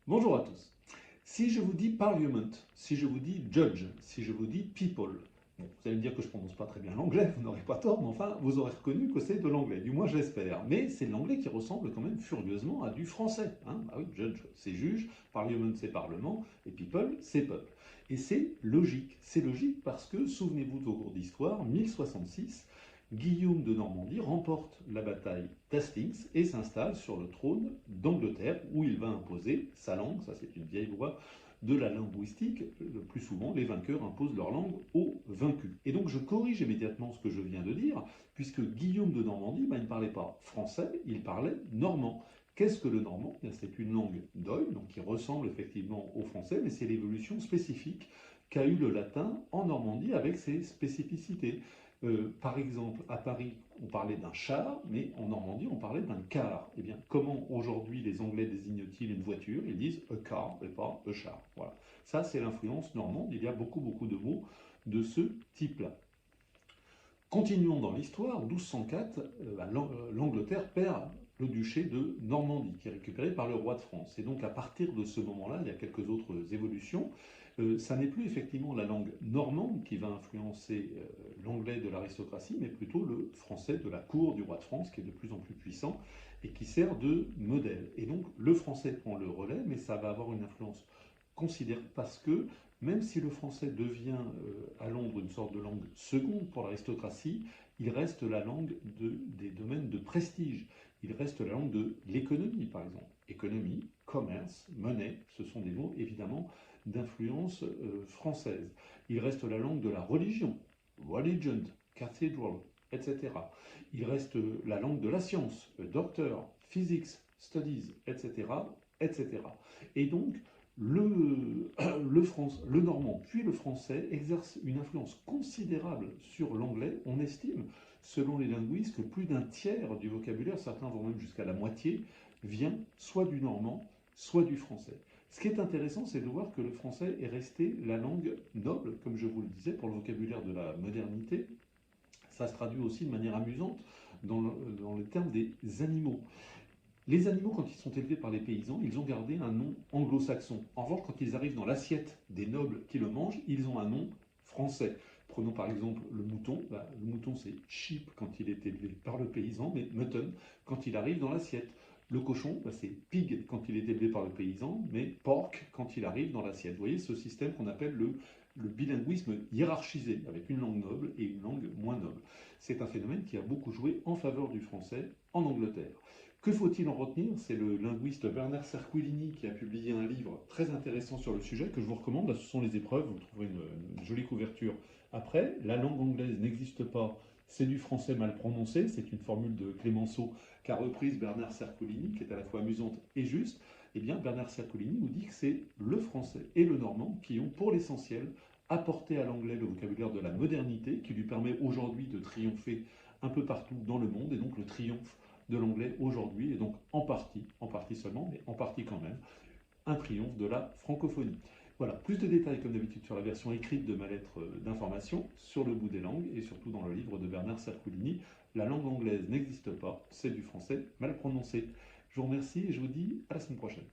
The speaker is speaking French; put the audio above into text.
Bonjour à tous. Si je vous dis parliament, si je vous dis judge, si je vous dis people, bon, vous allez me dire que je ne prononce pas très bien l'anglais, vous n'aurez pas tort, mais enfin, vous aurez reconnu que c'est de l'anglais, du moins j'espère. Mais c'est de l'anglais qui ressemble quand même furieusement à du français. Hein. Ah oui, judge, c'est juge, parliament, c'est parlement, et people, c'est peuple. Et c'est logique parce que, souvenez-vous de vos cours d'histoire, 1066, Guillaume de Normandie remporte la bataille d'Hastings et s'installe sur le trône d'Angleterre où il va imposer sa langue, ça c'est une vieille loi de la linguistique, le plus souvent les vainqueurs imposent leur langue aux vaincus. Et donc je corrige immédiatement ce que je viens de dire, puisque Guillaume de Normandie, il ne parlait pas français, il parlait normand. Qu'est-ce que le normand? C'est une langue d'oïl, donc qui ressemble effectivement au français, mais c'est l'évolution spécifique qu'a eu le latin en Normandie avec ses spécificités. Par exemple, à Paris, on parlait d'un char, mais en Normandie, on parlait d'un car. Eh bien, comment aujourd'hui les Anglais désignent-ils une voiture? Ils disent a car et pas a char. Voilà. Ça, c'est l'influence normande. Il y a beaucoup de mots de ce type-là. Continuons dans l'histoire. En 1204, l'Angleterre perd le duché de Normandie, qui est récupéré par le roi de France. Et donc, à partir de ce moment-là, il y a quelques autres évolutions. Ça n'est plus effectivement la langue normande qui va influencer l'anglais de l'aristocratie, mais plutôt le français de la cour du roi de France, qui est de plus en plus puissant et qui sert de modèle. Et donc, le français prend le relais, mais ça va avoir une influence considérable parce que même si le français devient à Londres une sorte de langue seconde pour l'aristocratie, il reste la langue des domaines de prestige. Il reste la langue de l'économie, par exemple. Économie, commerce, monnaie, ce sont des mots évidemment d'influence française. Il reste la langue de la religion, religion, cathedral, etc. Il reste la langue de la science, doctor, physics, studies, etc. etc. Et donc, le normand puis le français exercent une influence considérable sur l'anglais. On estime, selon les linguistes, que plus d'un tiers du vocabulaire, certains vont même jusqu'à la moitié, vient soit du normand, soit du français. Ce qui est intéressant, c'est de voir que le français est resté la langue noble, comme je vous le disais, pour le vocabulaire de la modernité. Ça se traduit aussi de manière amusante dans le terme des animaux. Les animaux, quand ils sont élevés par les paysans, ils ont gardé un nom anglo-saxon. En revanche, quand ils arrivent dans l'assiette des nobles qui le mangent, ils ont un nom français. Prenons par exemple le mouton. Le mouton, c'est sheep quand il est élevé par le paysan, mais mutton quand il arrive dans l'assiette. Le cochon, c'est pig quand il est élevé par le paysan, mais pork quand il arrive dans l'assiette. Vous voyez ce système qu'on appelle le bilinguisme hiérarchisé, avec une langue noble et une langue moins noble. C'est un phénomène qui a beaucoup joué en faveur du français en Angleterre. Que faut-il en retenir? C'est le linguiste Werner Cerquilini qui a publié un livre très intéressant sur le sujet que je vous recommande. Là, ce sont les épreuves, vous trouverez une jolie couverture après. La langue anglaise n'existe pas, c'est du français mal prononcé. C'est une formule de Clémenceau qu'a reprise Bernard Cerquilini, qui est à la fois amusante et juste. Eh bien, Bernard Cerquilini nous dit que c'est le français et le normand qui ont, pour l'essentiel, apporté à l'anglais le vocabulaire de la modernité, qui lui permet aujourd'hui de triompher un peu partout dans le monde, et donc le triomphe de l'anglais aujourd'hui, et donc en partie seulement, mais en partie quand même, un triomphe de la francophonie. Voilà, plus de détails comme d'habitude sur la version écrite de ma lettre d'information, sur le bout des langues, et surtout dans le livre de Bernard Cerquilini. La langue anglaise n'existe pas, c'est du français mal prononcé. Je vous remercie et je vous dis à la semaine prochaine.